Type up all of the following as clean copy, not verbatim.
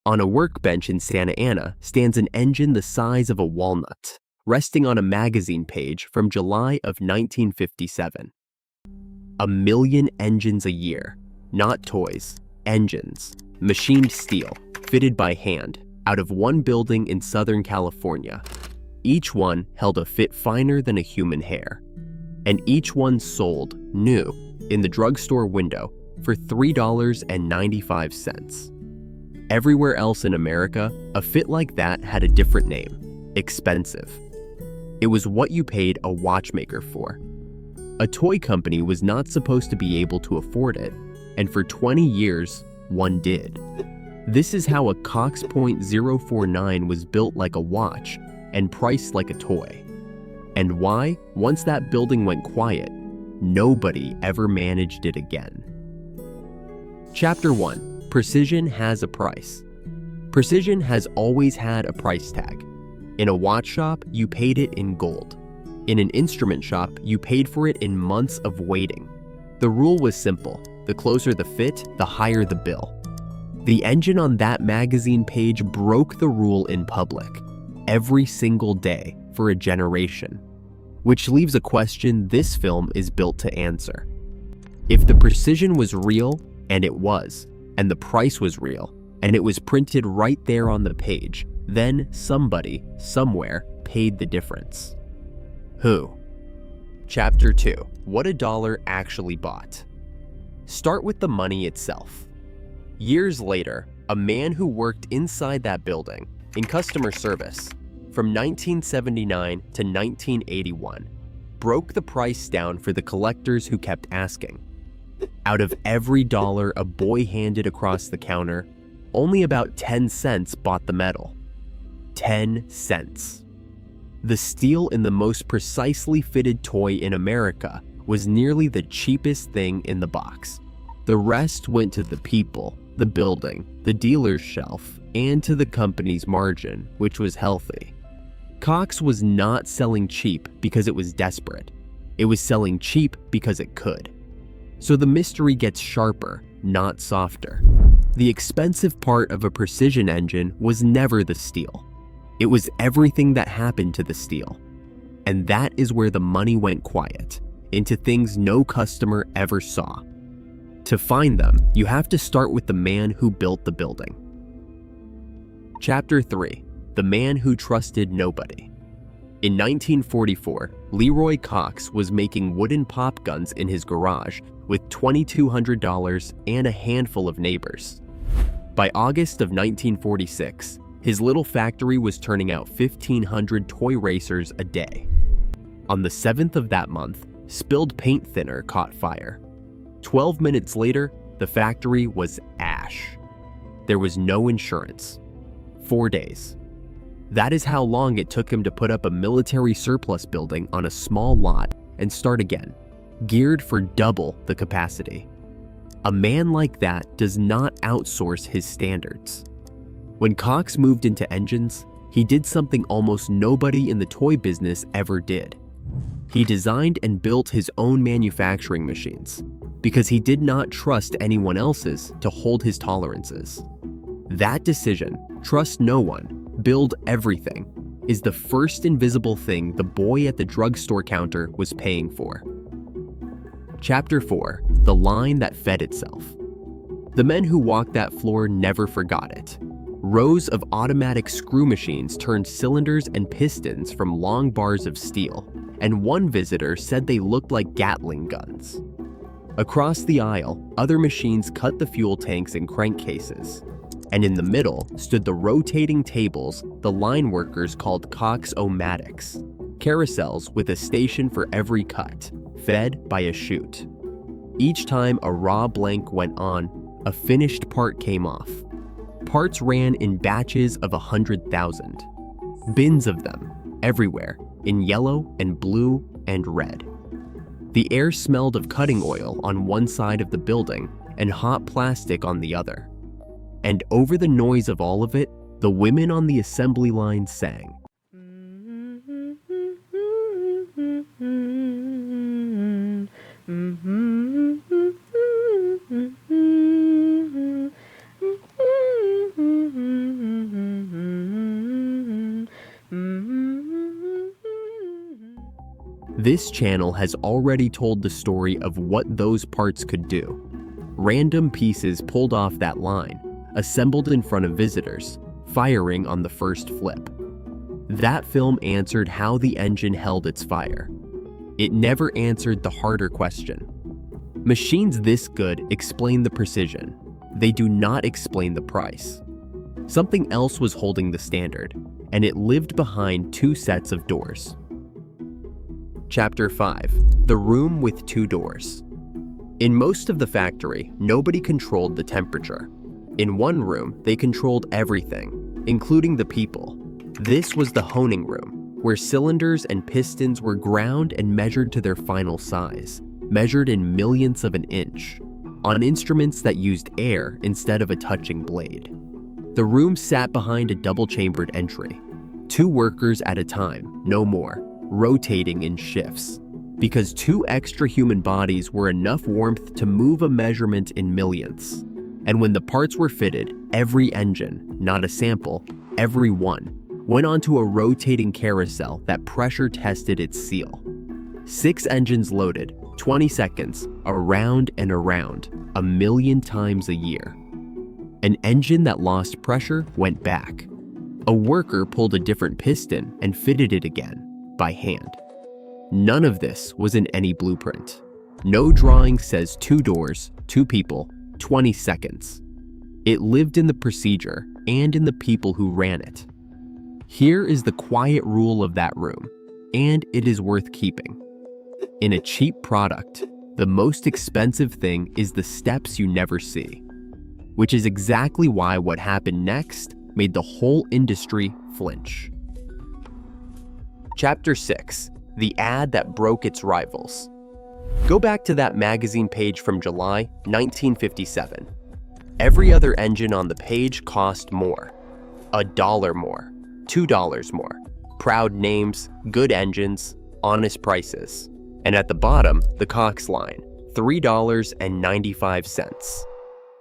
On a workbench in Santa Ana stands an engine the size of a walnut, resting on a magazine page from July of 1957. 1,000,000 engines a year, not toys, engines, machined steel, fitted by hand, out of one building in Southern California. Each one held a fit finer than a human hair. And each one sold, new, in the drugstore window for $3.95. Everywhere else in America, a fit like that had a different name: expensive. It was what you paid a watchmaker for. A toy company was not supposed to be able to afford it, and for 20 years, one did. This is how a Cox .049 was built like a watch and priced like a toy. And why, once that building went quiet, nobody ever managed it again. Chapter 1. Precision has a price. Precision has always had a price tag. In a watch shop, you paid it in gold. In an instrument shop, you paid for it in months of waiting. The rule was simple: the closer the fit, the higher the bill. The engine on that magazine page broke the rule in public, every single day for a generation. Which leaves a question this film is built to answer. If the precision was real, and it was, and the price was real, and it was printed right there on the page, then somebody, somewhere, paid the difference. Who? Chapter 2. What a dollar actually bought. Start with the money itself. Years later, a man who worked inside that building, in customer service, from 1979 to 1981, broke the price down for the collectors who kept asking. Out of every dollar a boy handed across the counter, only about 10 cents bought the metal. 10 cents. The steel in the most precisely fitted toy in America was nearly the cheapest thing in the box. The rest went to the people, the building, the dealer's shelf, and to the company's margin, which was healthy. Cox was not selling cheap because it was desperate. It was selling cheap because it could. So the mystery gets sharper, not softer. The expensive part of a precision engine was never the steel. It was everything that happened to the steel. And that is where the money went quiet, into things no customer ever saw. To find them, you have to start with the man who built the building. Chapter 3. The Man Who Trusted Nobody. In 1944, Leroy Cox was making wooden pop guns in his garage with $2,200 and a handful of neighbors. By August of 1946, his little factory was turning out 1,500 toy racers a day. On the 7th of that month, spilled paint thinner caught fire. 12 minutes later, the factory was ash. There was no insurance. 4 days. That is how long it took him to put up a military surplus building on a small lot and start again, geared for double the capacity. A man like that does not outsource his standards. When Cox moved into engines, he did something almost nobody in the toy business ever did. He designed and built his own manufacturing machines because he did not trust anyone else's to hold his tolerances. That decision, trust no one, build everything, is the first invisible thing the boy at the drugstore counter was paying for. Chapter 4. The Line That Fed Itself. The men who walked that floor never forgot it. Rows of automatic screw machines turned cylinders and pistons from long bars of steel, and one visitor said they looked like Gatling guns. Across the aisle, other machines cut the fuel tanks and crankcases. And in the middle stood the rotating tables the line workers called Cox-O-Matics, carousels with a station for every cut, fed by a chute. Each time a raw blank went on, a finished part came off. Parts ran in batches of 100,000. Bins of them, everywhere, in yellow and blue and red. The air smelled of cutting oil on one side of the building and hot plastic on the other. And over the noise of all of it, the women on the assembly line sang. This channel has already told the story of what those parts could do. Random pieces pulled off that line, assembled in front of visitors, firing on the first flip. That film answered how the engine held its fire. It never answered the harder question. Machines this good explain the precision. They do not explain the price. Something else was holding the standard, and it lived behind two sets of doors. Chapter 5. The Room with Two Doors. In most of the factory, nobody controlled the temperature. In one room, they controlled everything, including the people. This was the honing room, where cylinders and pistons were ground and measured to their final size, measured in millionths of an inch, on instruments that used air instead of a touching blade. The room sat behind a double-chambered entry, 2 workers at a time, no more, rotating in shifts, because 2 extra human bodies were enough warmth to move a measurement in millionths. And when the parts were fitted, every engine, not a sample, every one, went onto a rotating carousel that pressure tested its seal. 6 engines loaded, 20 seconds, around and around, 1,000,000 times a year. An engine that lost pressure went back. A worker pulled a different piston and fitted it again, by hand. None of this was in any blueprint. No drawing says 2 doors, 2 people, 20 seconds. It lived in the procedure and in the people who ran it. Here is the quiet rule of that room, and it is worth keeping. In a cheap product, the most expensive thing is the steps you never see, which is exactly why what happened next made the whole industry flinch. Chapter 6. The Ad That Broke Its Rivals. Go back to that magazine page from July 1957. Every other engine on the page cost more. $1 more, $2 more. Proud names, good engines, honest prices. And at the bottom, the Cox line, $3.95.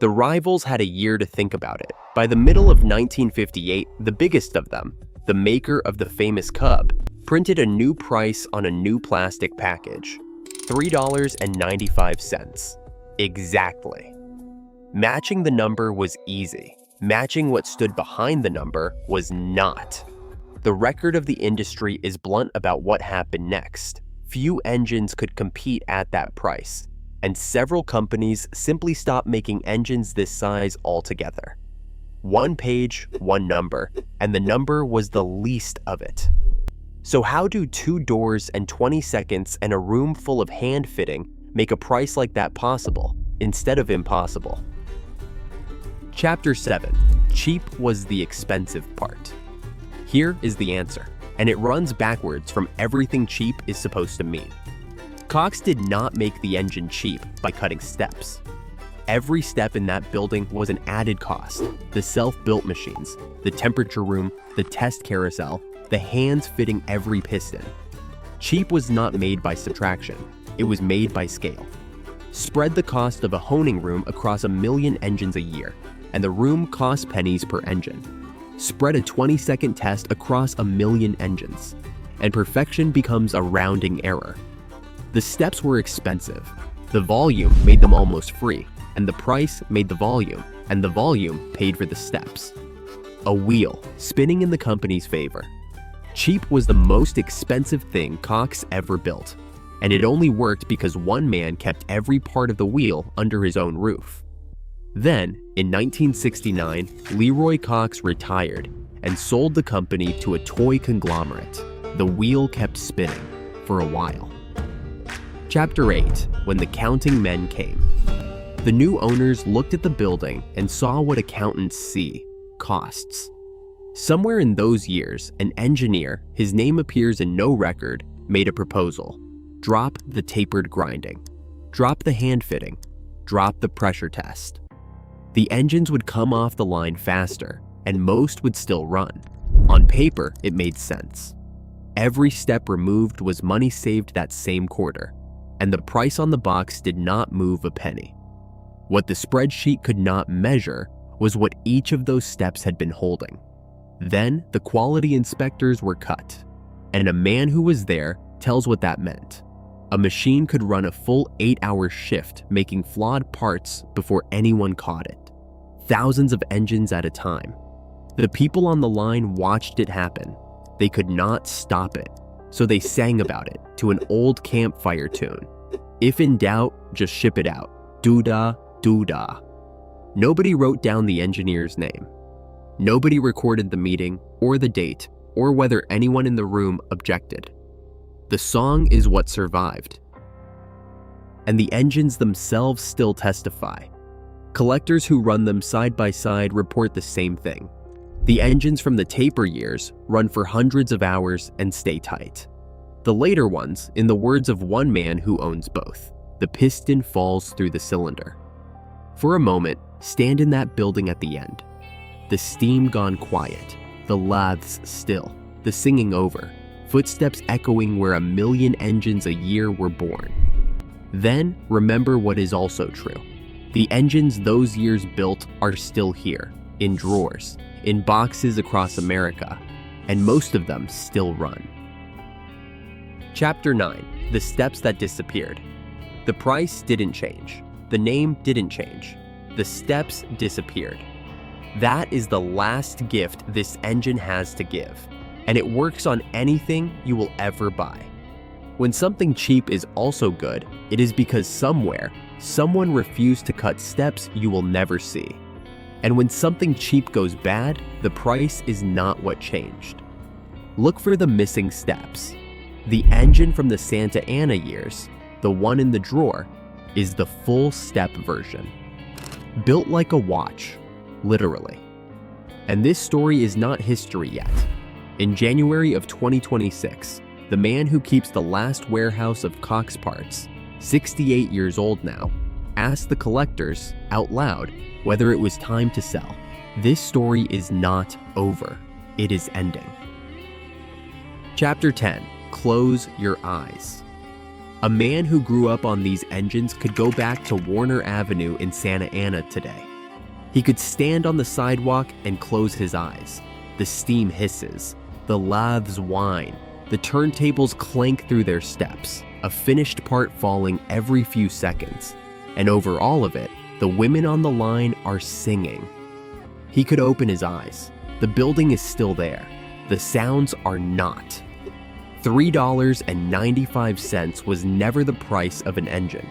The rivals had a year to think about it. By the middle of 1958, the biggest of them, the maker of the famous Cub, printed a new price on a new plastic package, $3.95. Exactly. Matching the number was easy. Matching what stood behind the number was not. The record of the industry is blunt about what happened next. Few engines could compete at that price, and several companies simply stopped making engines this size altogether. 1 page, 1 number, and the number was the least of it. So how do 2 doors and 20 seconds and a room full of hand fitting make a price like that possible, instead of impossible? Chapter 7. Cheap was the expensive part. Here is the answer, and it runs backwards from everything cheap is supposed to mean. Cox did not make the engine cheap by cutting steps. Every step in that building was an added cost. The self-built machines, the temperature room, the test carousel, the hands fitting every piston. Cheap was not made by subtraction, it was made by scale. Spread the cost of a honing room across 1,000,000 engines a year, and the room costs pennies per engine. Spread a 20-second test across 1,000,000 engines, and perfection becomes a rounding error. The steps were expensive. The volume made them almost free, and the price made the volume, and the volume paid for the steps. A wheel spinning in the company's favor. Cheap was the most expensive thing Cox ever built, and it only worked because one man kept every part of the wheel under his own roof. Then, in 1969, Leroy Cox retired and sold the company to a toy conglomerate. The wheel kept spinning for a while. Chapter 8. When the Counting Men Came. The new owners looked at the building and saw what accountants see: costs. Somewhere in those years, an engineer, his name appears in no record, made a proposal. Drop the tapered grinding. Drop the hand fitting. Drop the pressure test. The engines would come off the line faster, and most would still run. On paper, it made sense. Every step removed was money saved that same quarter, and the price on the box did not move a penny. What the spreadsheet could not measure was what each of those steps had been holding. Then the quality inspectors were cut, and a man who was there tells what that meant. A machine could run a full 8-hour shift making flawed parts before anyone caught it. Thousands of engines at a time. The people on the line watched it happen. They could not stop it, so they sang about it to an old campfire tune. If in doubt, just ship it out. Doo-da, doo-da. Nobody wrote down the engineer's name. Nobody recorded the meeting or the date or whether anyone in the room objected. The song is what survived. And the engines themselves still testify. Collectors who run them side by side report the same thing. The engines from the taper years run for hundreds of hours and stay tight. The later ones, in the words of one man who owns both, the piston falls through the cylinder. For a moment, stand in that building at the end. The steam gone quiet, the lathes still, the singing over, footsteps echoing where 1 million engines a year were born. Then remember what is also true. The engines those years built are still here, in drawers, in boxes across America, and most of them still run. Chapter 9. The steps that disappeared. The price didn't change. The name didn't change. The steps disappeared. That is the last gift this engine has to give, and it works on anything you will ever buy. When something cheap is also good, it is because somewhere, someone refused to cut steps you will never see. And when something cheap goes bad, the price is not what changed. Look for the missing steps. The engine from the Santa Ana years, the one in the drawer, is the full step version. Built like a watch, literally. And this story is not history yet. In January of 2026, the man who keeps the last warehouse of Cox parts, 68 years old now, asked the collectors out loud whether it was time to sell. This story is not over. It is ending. Chapter 10. Close your eyes. A man who grew up on these engines could go back to Warner Avenue in Santa Ana today. He could stand on the sidewalk and close his eyes. The steam hisses, the lathes whine, the turntables clank through their steps, a finished part falling every few seconds. And over all of it, the women on the line are singing. He could open his eyes. The building is still there. The sounds are not. $3.95 was never the price of an engine.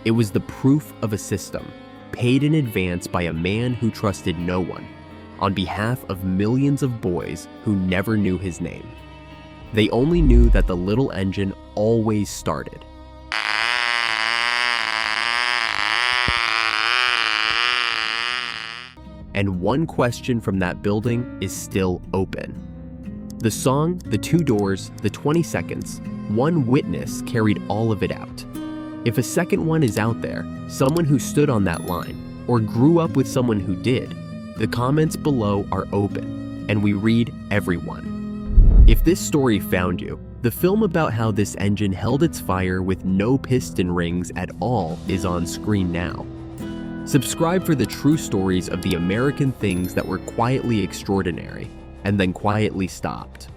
It was the proof of a system, paid in advance by a man who trusted no one, on behalf of millions of boys who never knew his name. They only knew that the little engine always started. And one question from that building is still open. The song, the 2 doors, the 20 seconds, one witness carried all of it out. If a second one is out there, someone who stood on that line, or grew up with someone who did, the comments below are open, and we read everyone. If this story found you, the film about how this engine held its fire with no piston rings at all is on screen now. Subscribe for the true stories of the American things that were quietly extraordinary and then quietly stopped.